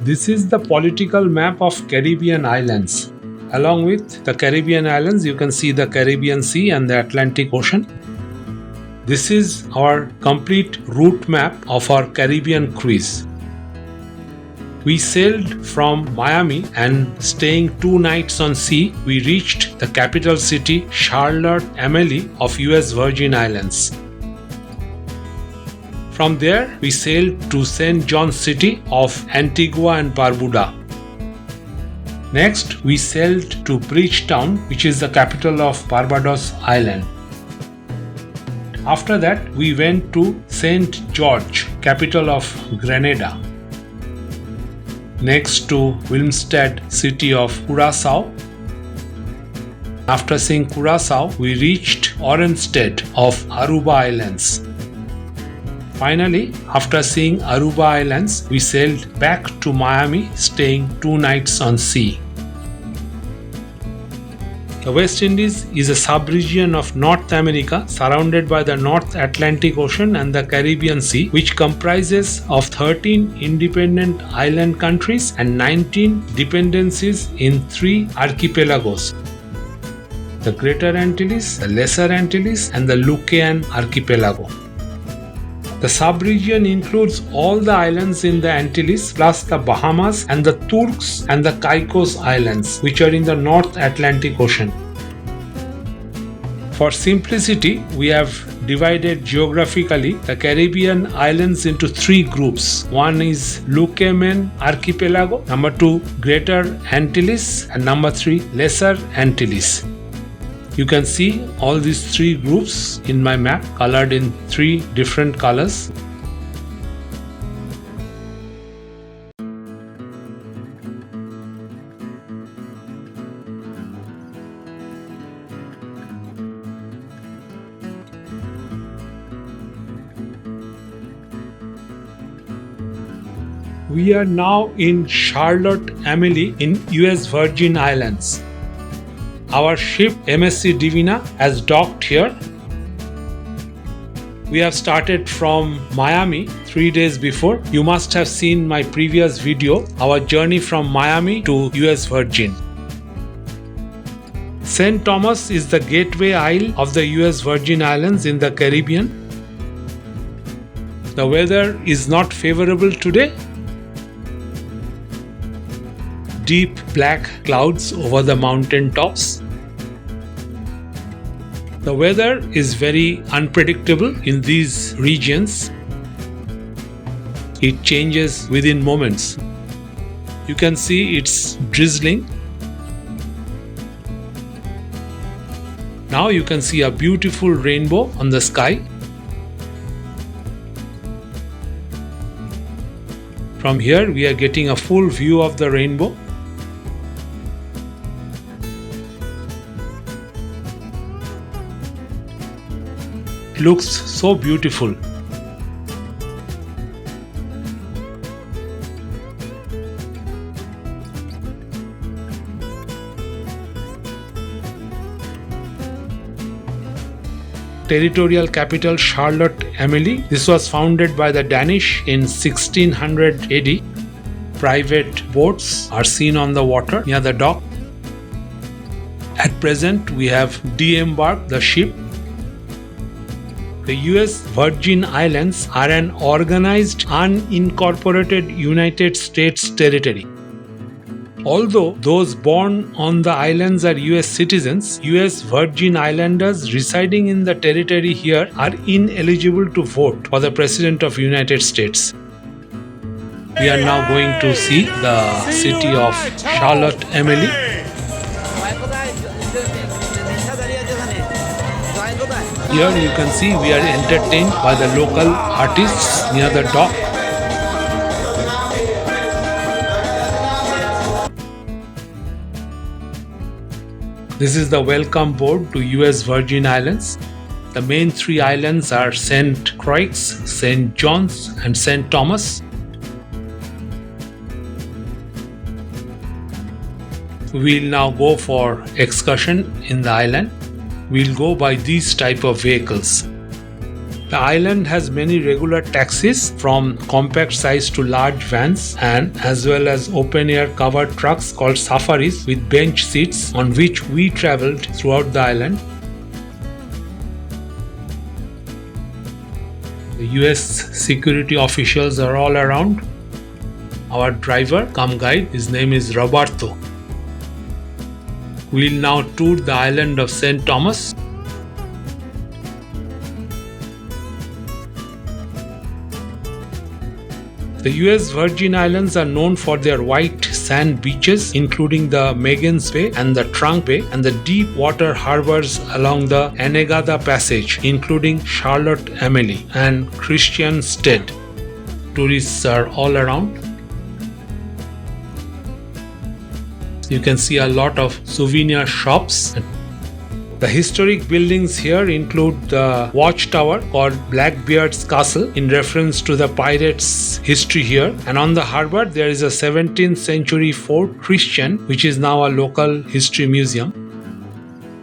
This is the political map of Caribbean islands. Along with the Caribbean islands, you can see the Caribbean Sea and the Atlantic Ocean. This is our complete route map of our Caribbean cruise. We sailed from Miami and staying 2 nights on sea, we reached the capital city Charlotte Amalie of US Virgin Islands. From there, we sailed to St. John's City of Antigua and Barbuda. Next, we sailed to Bridgetown, which is the capital of Barbados Island. After that, we went to St. George, capital of Grenada. Next to Wilmstead, city of Curaçao. After seeing Curaçao, we reached Oranjestead of Aruba Islands. Finally, after seeing Aruba Islands, we sailed back to Miami, staying 2 nights on sea. The West Indies is a sub-region of North America surrounded by the North Atlantic Ocean and the Caribbean Sea, which comprises of 13 independent island countries and 19 dependencies in 3 archipelagos: the Greater Antilles, the Lesser Antilles, and the Lucayan Archipelago. The sub-region includes all the islands in the Antilles plus the Bahamas and the Turks and the Caicos Islands, which are in the North Atlantic Ocean. For simplicity, we have divided geographically the Caribbean islands into 3 groups. One is Lucayan Archipelago, number 2 Greater Antilles, and number 3 Lesser Antilles. You can see all these 3 groups in my map colored in 3 different colors. We are now in Charlotte Amalie in US Virgin Islands. Our ship MSC Divina has docked here. We have started from Miami 3 days before. You must have seen my previous video, our journey from Miami to US Virgin. St. Thomas is the gateway isle of the US Virgin Islands in the Caribbean. The weather is not favorable today. Deep black clouds over the mountain tops. The weather is very unpredictable in these regions. It changes within moments. You can see it's drizzling. Now you can see a beautiful rainbow on the sky. From here we are getting a full view of the rainbow. It looks so beautiful. Territorial capital Charlotte Amalie. This was founded by the Danish in 1600 AD. Private boats are seen on the water near the dock. At present, we have de-embarked the ship. The US Virgin Islands are an organized, unincorporated United States territory. Although those born on the islands are US citizens, US Virgin Islanders residing in the territory here are ineligible to vote for the President of United States. We are now going to see the city of Charlotte Amalie. Here you can see we are entertained by the local artists near the dock. This is the welcome board to US Virgin Islands. The main 3 islands are Saint Croix, St. John's and St. Thomas. We will now go for excursion in the island. We will go by these type of vehicles. The island has many regular taxis from compact size to large vans and as well as open-air covered trucks called safaris with bench seats on which we traveled throughout the island. The US security officials are all around. Our driver cum guide, his name is Roberto. We'll now tour the island of St. Thomas. The US Virgin Islands are known for their white sand beaches, including the Magens Bay and the Trunk Bay, and the deep water harbors along the Anegada Passage, including Charlotte Amalie and Christiansted. Tourists are all around. You can see a lot of souvenir shops. The historic buildings here include the watchtower called Blackbeard's Castle in reference to the pirates' history here, and on the harbour there is a 17th century Fort Christian which is now a local history museum.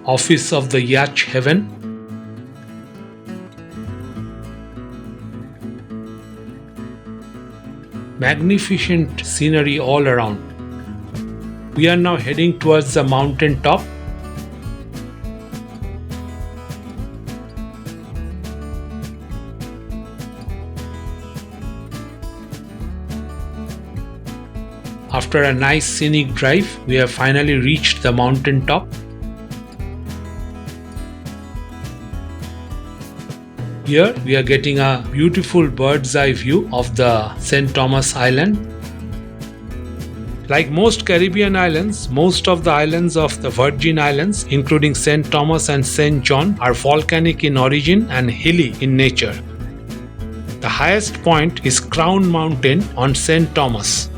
Office of the Yacht Haven. Magnificent scenery all around. We are now heading towards the mountain top. After a nice scenic drive, we have finally reached the mountain top. Here we are getting a beautiful bird's eye view of the St. Thomas Island. Like most Caribbean islands, most of the islands of the Virgin Islands, including St. Thomas and St. John, are volcanic in origin and hilly in nature. The highest point is Crown Mountain on St. Thomas.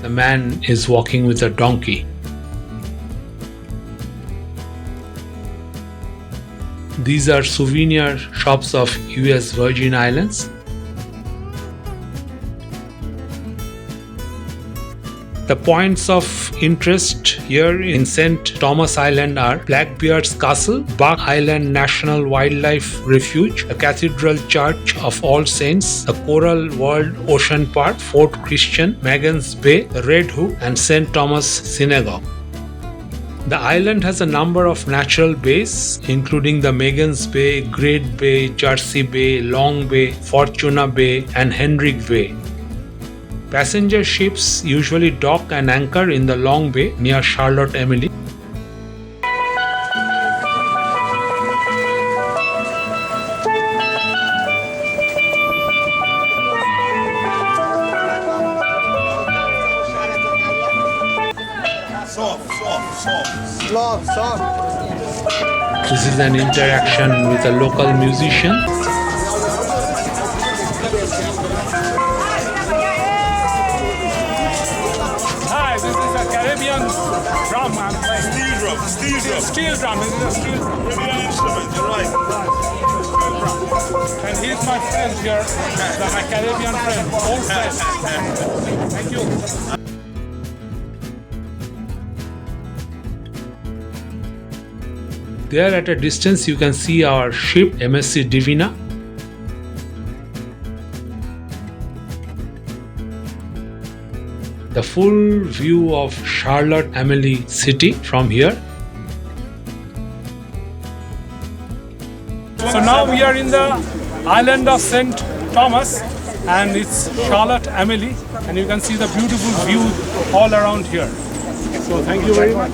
The man is walking with a donkey. These are souvenir shops of US Virgin Islands. The points of interest here in St. Thomas Island are Blackbeard's Castle, Buck Island National Wildlife Refuge, the Cathedral Church of All Saints, the Coral World Ocean Park, Fort Christian, Magens Bay, the Red Hook, and St. Thomas Synagogue. The island has a number of natural bays, including the Magens Bay, Great Bay, Jersey Bay, Long Bay, Fortuna Bay, and Hendrick Bay. Passenger ships usually dock and anchor in the Long Bay near Charlotte Amalie. This is an interaction with a local musician. Hi, this is a Caribbean drum I'm playing. Steel drum. This is a steel drum. Caribbean instrument, you're right. Steel drum. And he's my friend here. My Caribbean friend. Old friend. Thank you. There at a distance you can see our ship MSC Divina. The full view of Charlotte Amalie city from here. So now we are in the island of St. Thomas and it's Charlotte Amalie and you can see the beautiful view all around here. So thank you very much.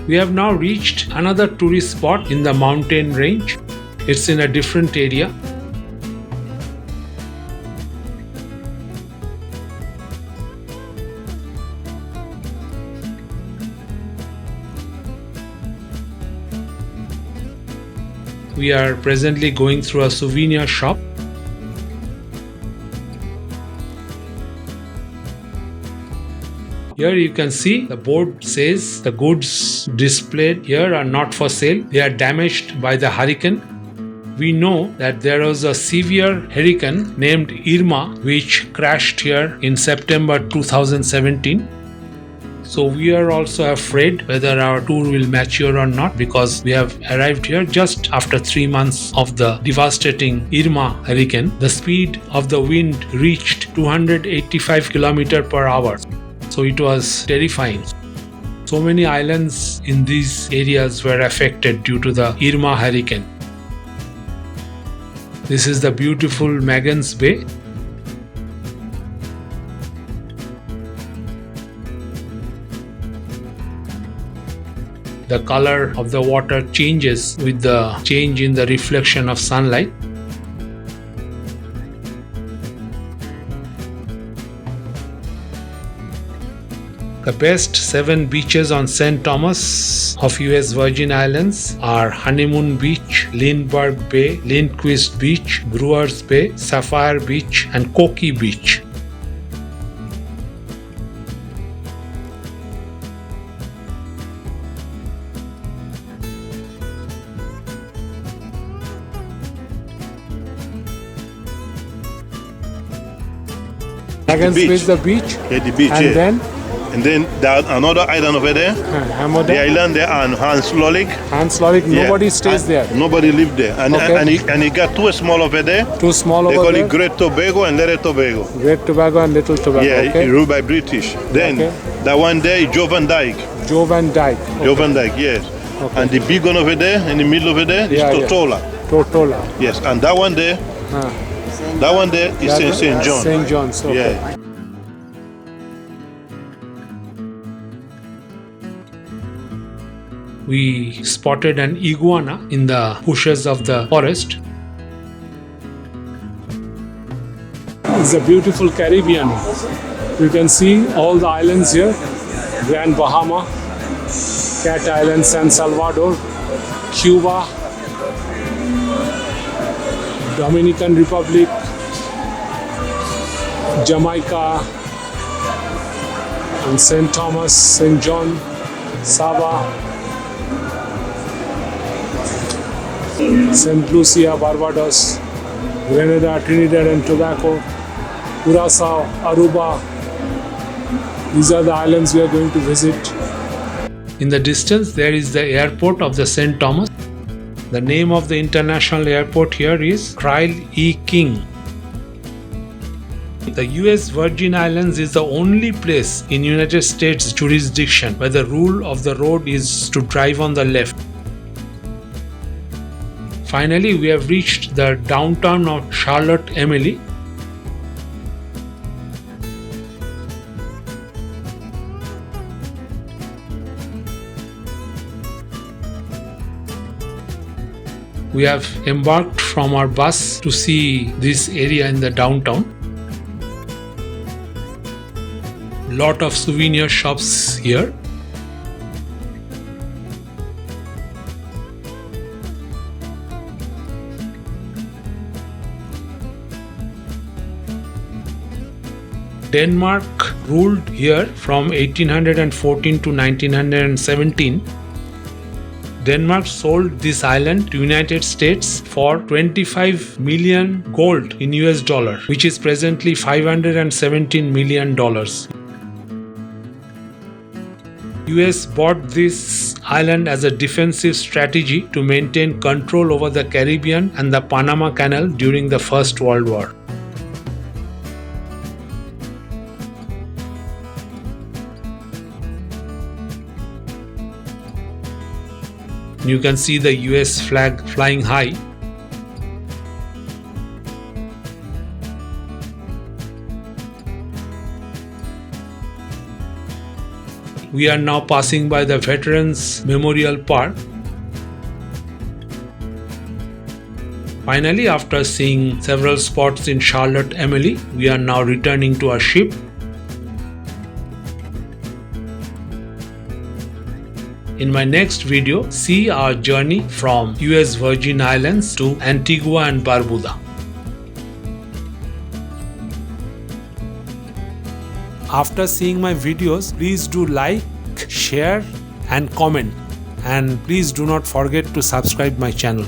We have now reached another tourist spot in the mountain range. It's in a different area. We are presently going through a souvenir shop. Here you can see the board says the goods displayed here are not for sale. They are damaged by the hurricane. We know that there was a severe hurricane named Irma which crashed here in September 2017. So we are also afraid whether our tour will mature or not, because we have arrived here just after 3 months of the devastating Irma hurricane. The speed of the wind reached 285 km per hour. So it was terrifying. So many islands in these areas were affected due to the Irma hurricane. This is the beautiful Magens Bay. The color of the water changes with the change in the reflection of sunlight. The best 7 beaches on St. Thomas of US Virgin Islands are Honeymoon Beach, Lindbergh Bay, Lindquist Beach, Brewers Bay, Sapphire Beach and Koki Beach. Against beach. the beach. Yeah, the beach. And yeah. then Then there's another island over there. Hammock. The island there and Hans Lolik. Hans Lorik, nobody stays And there. Nobody live there. And, Okay. and he got 2 small over there. Too small They over call there. it Great Tobago and Little Tobago. Great Tobago and Little Tobago. Yeah, Okay. ruled by British. Then Okay. that one there is Joe Van Dyke. Joe Van Dyke. Joe Van Dyke, yes. Okay. And the big one over there, in the middle over there, is Yeah, yeah. Totola. Tortola. Yes, and that one there, Ah. that one there is St. John. St. John's. Okay. Yeah. We spotted an iguana in the bushes of the forest. It's a beautiful Caribbean. You can see all the islands here. Grand Bahama, Cat Island, San Salvador, Cuba, Dominican Republic, Jamaica, and St. Thomas, St. John, Saba, St. Lucia, Barbados, Grenada, Trinidad and Tobago, Curacao, Aruba. These are the islands we are going to visit. In the distance, there is the airport of the St. Thomas. The name of the international airport here is Kyle E. King. The US Virgin Islands is the only place in United States jurisdiction where the rule of the road is to drive on the left. Finally, we have reached the downtown of Charlotte Amalie. We have embarked from our bus to see this area in the downtown. Lot of souvenir shops here. Denmark ruled here from 1814 to 1917. Denmark sold this island to United States for 25 million gold in US dollar, which is presently $517 million. US bought this island as a defensive strategy to maintain control over the Caribbean and the Panama Canal during the First World War. You can see the US flag flying high. We are now passing by the Veterans Memorial Park. Finally, after seeing several spots in Charlotte Amalie, we are now returning to our ship. In my next video, see our journey from US Virgin Islands to Antigua and Barbuda. After seeing my videos, please do like, share and comment, and please do not forget to subscribe my channel.